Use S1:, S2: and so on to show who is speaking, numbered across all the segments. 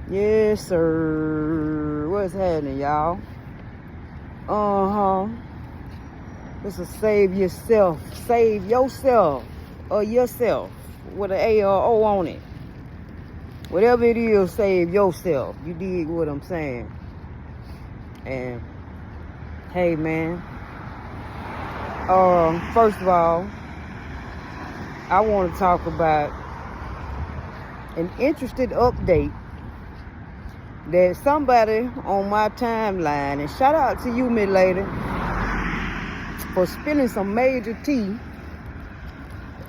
S1: Yes, sir. What's happening, y'all? This is save yourself. Save yourself. Or yourself. With an A or O on it. Whatever it is, save yourself. You dig what I'm saying? And, hey, man. First of all, I want to talk about an interesting update that somebody on my timeline, and shout out to you, Miss Lady, for spilling some major tea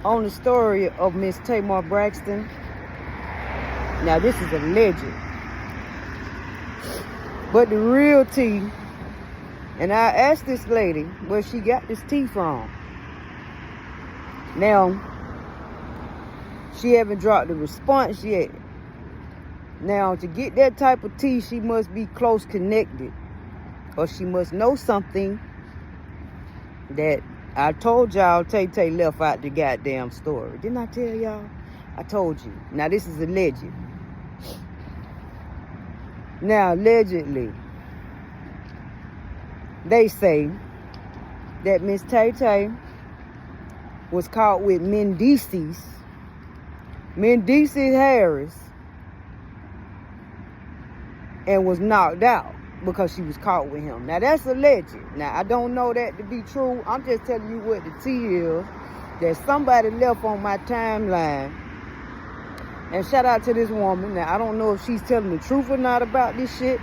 S1: on the story of Miss Tamar Braxton. Now, this is alleged, but the real tea, and I asked this lady where she got this tea from. Now, she haven't dropped a response yet. Now, to get that type of tea, she must be close connected, or she must know something that I told y'all Tay left out the goddamn story. Didn't I tell y'all? I told you. Now, this is alleged. Now, allegedly, they say that Miss Tay was caught with Mendeecees Harris, and was knocked out because she was caught with him. Now, that's alleged. Now, I don't know that to be true. I'm just telling you what the tea is that somebody left on my timeline. And shout out to this woman. Now, I don't know if she's telling the truth or not about this shit,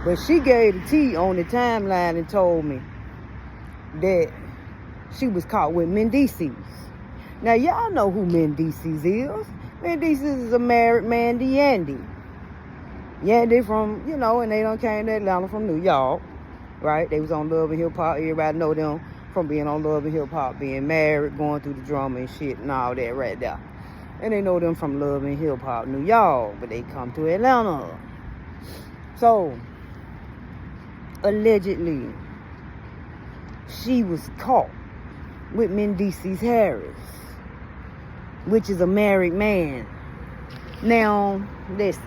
S1: but she gave the tea on the timeline and told me that she was caught with Mendeecees. Now, y'all know who Mendeecees is. Mendeecees is a married man to Yandy. Yandy from, and they done came to Atlanta from New York, right? They was on Love and Hip Hop. Everybody know them from being on Love and Hip Hop, being married, going through the drama and shit and all that right there. And they know them from Love and Hip Hop, New York, but they come to Atlanta. So, allegedly, she was caught with Mendeecees Harris, which is a married man. Now, listen.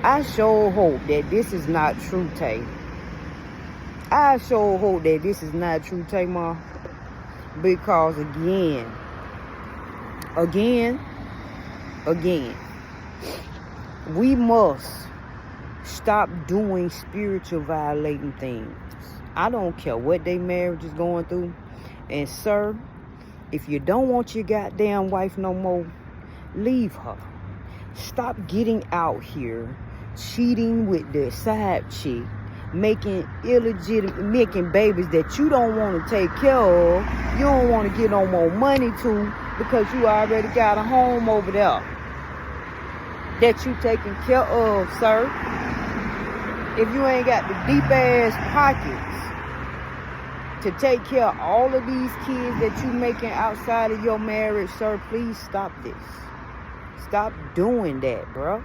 S1: I sure hope that this is not true, Tay. I sure hope that this is not true, Tamar. Because again, we must stop doing spiritual violating things. I don't care what their marriage is going through. And sir, if you don't want your goddamn wife no more, leave her. Stop getting out here cheating with the side chick, making babies that you don't want to take care of, you don't want to get no more money to, because you already got a home over there that you taking care of, sir. If you ain't got the deep ass pockets to take care of all of these kids that you making outside of your marriage, sir, please stop this. Stop doing that, bro.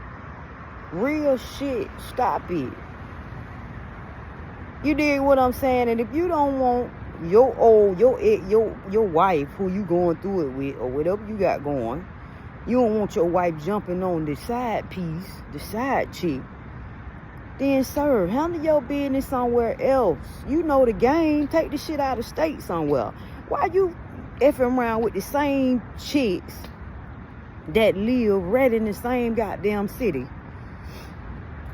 S1: Real shit. Stop it. You dig what I'm saying? And if you don't want your wife, who you going through it with, or whatever you got going, you don't want your wife jumping on the side piece, the side chick, then sir, handle your business somewhere else. You know the game. Take the shit out of state somewhere. Why you effing around with the same chicks that live right in the same goddamn city,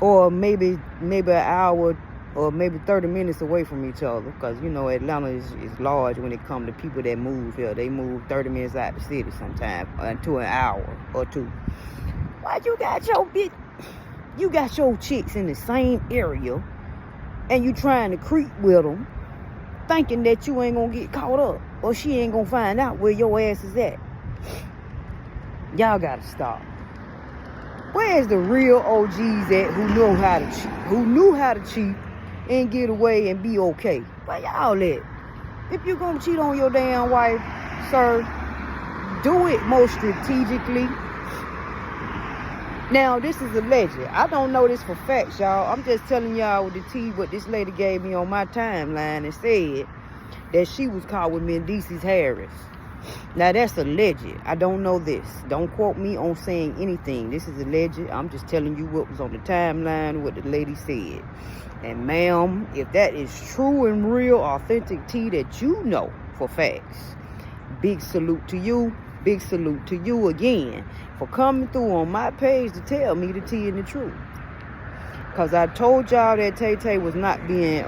S1: or maybe an hour or maybe 30 minutes away from each other? Because Atlanta is large when it comes to people that move here. They move 30 minutes out the city sometimes, to an hour or two. Why you got your chicks in the same area, and you trying to creep with them, thinking that you ain't gonna get caught up, or she ain't gonna find out where your ass is at? Y'all gotta stop. Where's the real OGs at who knew how to cheat and get away and be okay? Where y'all at? If you gonna cheat on your damn wife, sir, do it more strategically. Now, this is alleged. I don't know this for facts, y'all. I'm just telling y'all with the tea what this lady gave me on my timeline and said that she was caught with Mendeecees Harris. Now, that's alleged. I don't know this. Don't quote me on saying anything. This is alleged. I'm just telling you what was on the timeline, what the lady said. And, ma'am, if that is true and real, authentic tea that you know for facts, big salute to you. Big salute to you again for coming through on my page to tell me the tea and the truth. Because I told y'all that Tay was not being,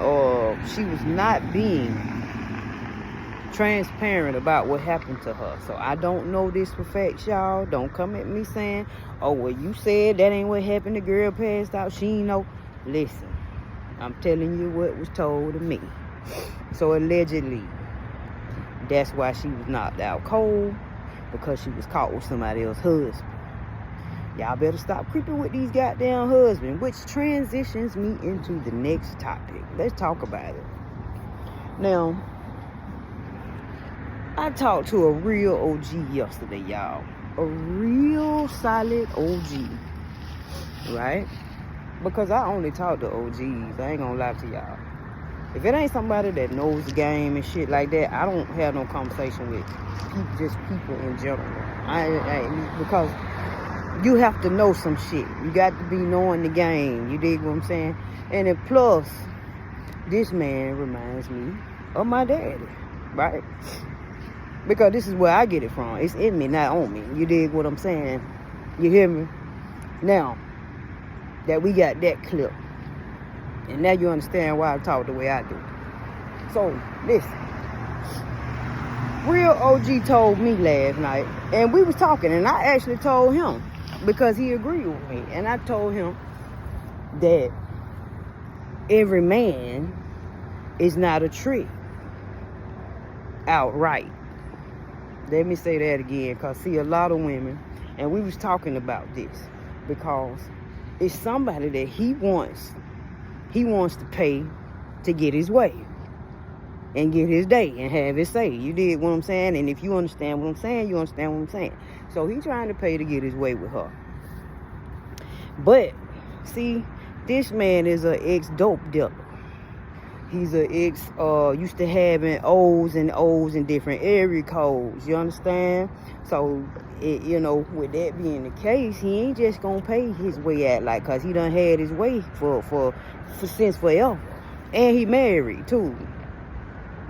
S1: she was not being transparent about what happened to her. So I don't know this for facts, y'all. Don't come at me saying, oh, well, you said that ain't what happened. The girl passed out. She ain't know. Listen, I'm telling you what was told to me. So allegedly, that's why she was knocked out cold, because she was caught with somebody else's husband. Y'all better stop creeping with these goddamn husbands, which transitions me into the next topic. Let's talk about it. Now, I talked to a real OG yesterday, y'all. A real solid OG. Right? Because I only talk to OGs. I ain't gonna lie to y'all. If it ain't somebody that knows the game and shit like that, I don't have no conversation with just people in general. Because you have to know some shit. You got to be knowing the game. You dig what I'm saying? And then plus, this man reminds me of my daddy, right? Because this is where I get it from. It's in me, not on me. You dig what I'm saying? You hear me? Now, that we got that clip. And now you understand why I talk the way I do. So, listen. Real OG told me last night, and we was talking, and I actually told him, because he agreed with me, and I told him that every man is not a trick outright. Let me say that again, because see, a lot of women, and we was talking about this, because it's somebody that he wants to pay to get his way and get his day and have his say. You did what I'm saying? And if you understand what I'm saying, you understand what I'm saying. So he's trying to pay to get his way with her. But, see, this man is an ex-dope dealer. He's an ex, used to having O's and different area codes. You understand? So, with that being the case, he ain't just gonna pay his way out, like, cause he done had his way for since forever. And he married, too.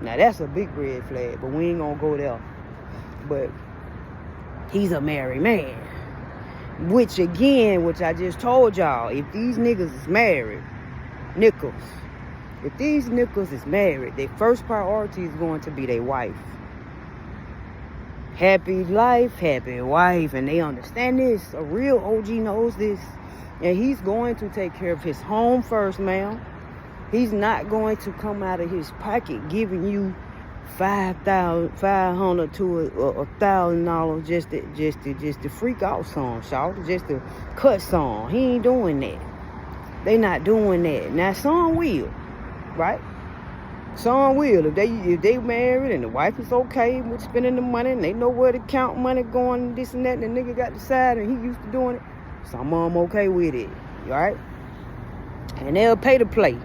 S1: Now, that's a big red flag, but we ain't gonna go there. But he's a married man. Which I just told y'all, if these niggas is married, if these niggas is married, their first priority is going to be their wife. Happy life, happy wife, and they understand this. A real OG knows this. And he's going to take care of his home first, ma'am. He's not going to come out of his pocket giving you $500 to $1,000 just to freak out song, y'all. Just to cut song. He ain't doing that. They not doing that. Now, some will, right? Some will. If they married and the wife is okay with spending the money and they know where to count money going, this and that, and the nigga got the side and he used to doing it, some of them okay with it, right? And they'll pay to play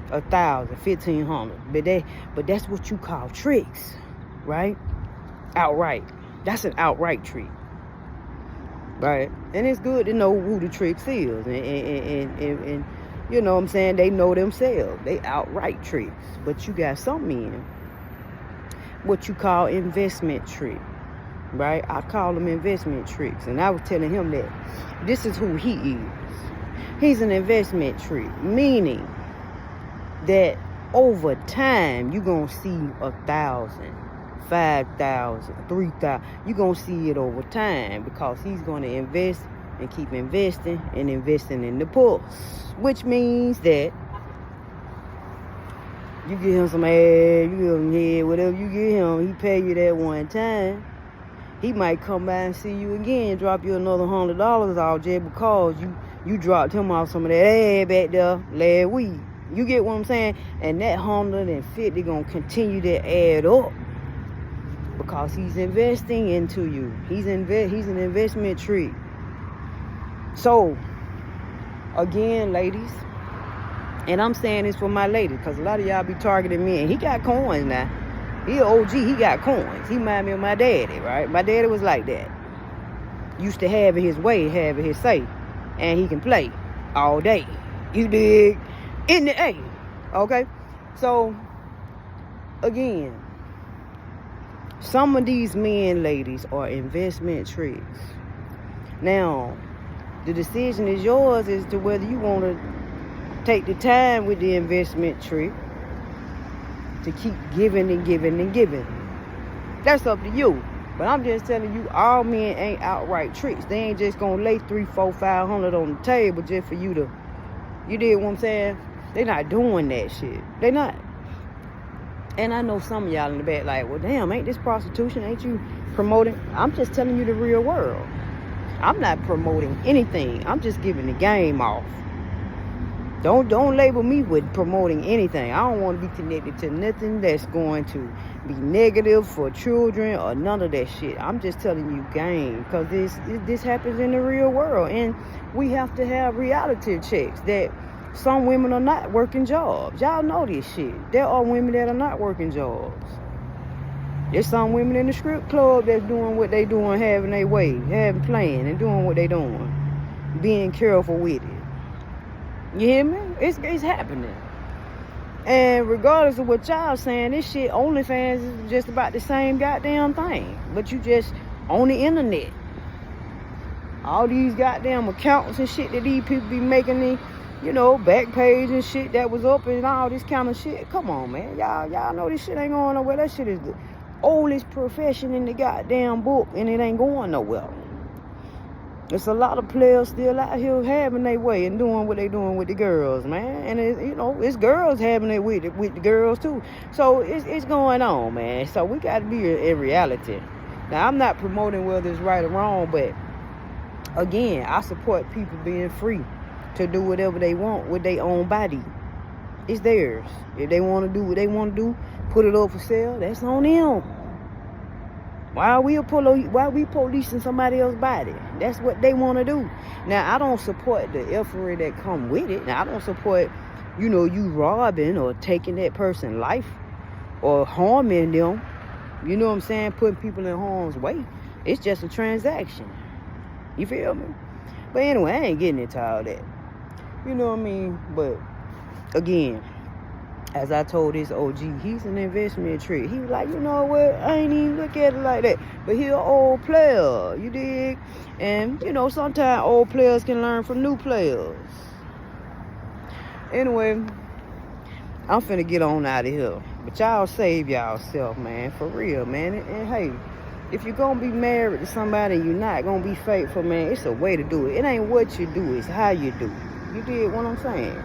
S1: $1,000, $1,500. But that's what you call tricks, right? Outright. That's an outright trick, right? And it's good to know who the tricks is, and you know what I'm saying, they know themselves. They outright tricks. But you got some men, what you call investment trick, right? I call them investment tricks. And I was telling him that this is who he is. He's an investment trick, meaning that over time, you're going to see 1,000, 5,000, 3,000. You're going to see it over time because he's going to invest and keep investing and investing in the pulse. Which means that you get him some ass, you give him head, whatever you get him, he pay you that one time. He might come by and see you again, drop you another $100 off just because you dropped him off some of that ass back there last week. You get what I'm saying? And that 150 gonna continue to add up because he's investing into you. He's an investment trick. So, again, ladies, and I'm saying this for my lady because a lot of y'all be targeting me, and he got coins now. He an OG. He got coins. He remind me of my daddy, right? My daddy was like that. Used to have it his way, have it his say. And he can play all day. You dig? In the A. Okay? So, again, some of these men, ladies, are investment tricks. Now, the decision is yours as to whether you want to take the time with the investment trick to keep giving and giving and giving. That's up to you. But I'm just telling you, all men ain't outright tricks. They ain't just gonna lay 300, 400, 500 on the table just for you to, you dig what I'm saying? They not doing that shit. They not. And I know some of y'all in the back like, well, damn, ain't this prostitution? Ain't you promoting? I'm just telling you the real world. I'm not promoting anything. I'm just giving the game off. Don't label me with promoting anything. I don't want to be connected to nothing that's going to be negative for children or none of that shit. I'm just telling you game, because this happens in the real world, and we have to have reality checks that some women are not working jobs. Y'all know this shit. There are women that are not working jobs. There's some women in the strip club that's doing what they doing, having their way, having plan, and doing what they doing, being careful with it. You hear me? It's happening. And regardless of what y'all saying, this shit, OnlyFans is just about the same goddamn thing. But you just on the internet. All these goddamn accounts and shit that these people be making, the back page and shit that was up and all this kind of shit. Come on, man. Y'all know this shit ain't going nowhere. That shit is the oldest profession in the goddamn book, and it ain't going nowhere. There's a lot of players still out here having their way and doing what they doing with the girls, man. And it's girls having it with the girls too. So it's going on, man. So we got to be in reality. Now, I'm not promoting whether it's right or wrong, but again, I support people being free to do whatever they want with their own body. It's theirs. If they want to do what they want to do, put it up for sale, that's on them. Why are we policing somebody else's body? That's what they want to do. Now, I don't support the effort that come with it. Now, I don't support, you robbing or taking that person's life or harming them. You know what I'm saying? Putting people in harm's way. It's just a transaction. You feel me? But anyway, I ain't getting into all that. You know what I mean? But, again, as I told this OG, he's an investment trick. He was like, you know what? I ain't even look at it like that. But he an old player. You dig? And, sometimes old players can learn from new players. Anyway, I'm finna get on out of here. But y'all save y'allself, man. For real, man. And hey, if you're gonna be married to somebody and you're not gonna be faithful, man, it's a way to do it. It ain't what you do, it's how you do it. You dig what I'm saying?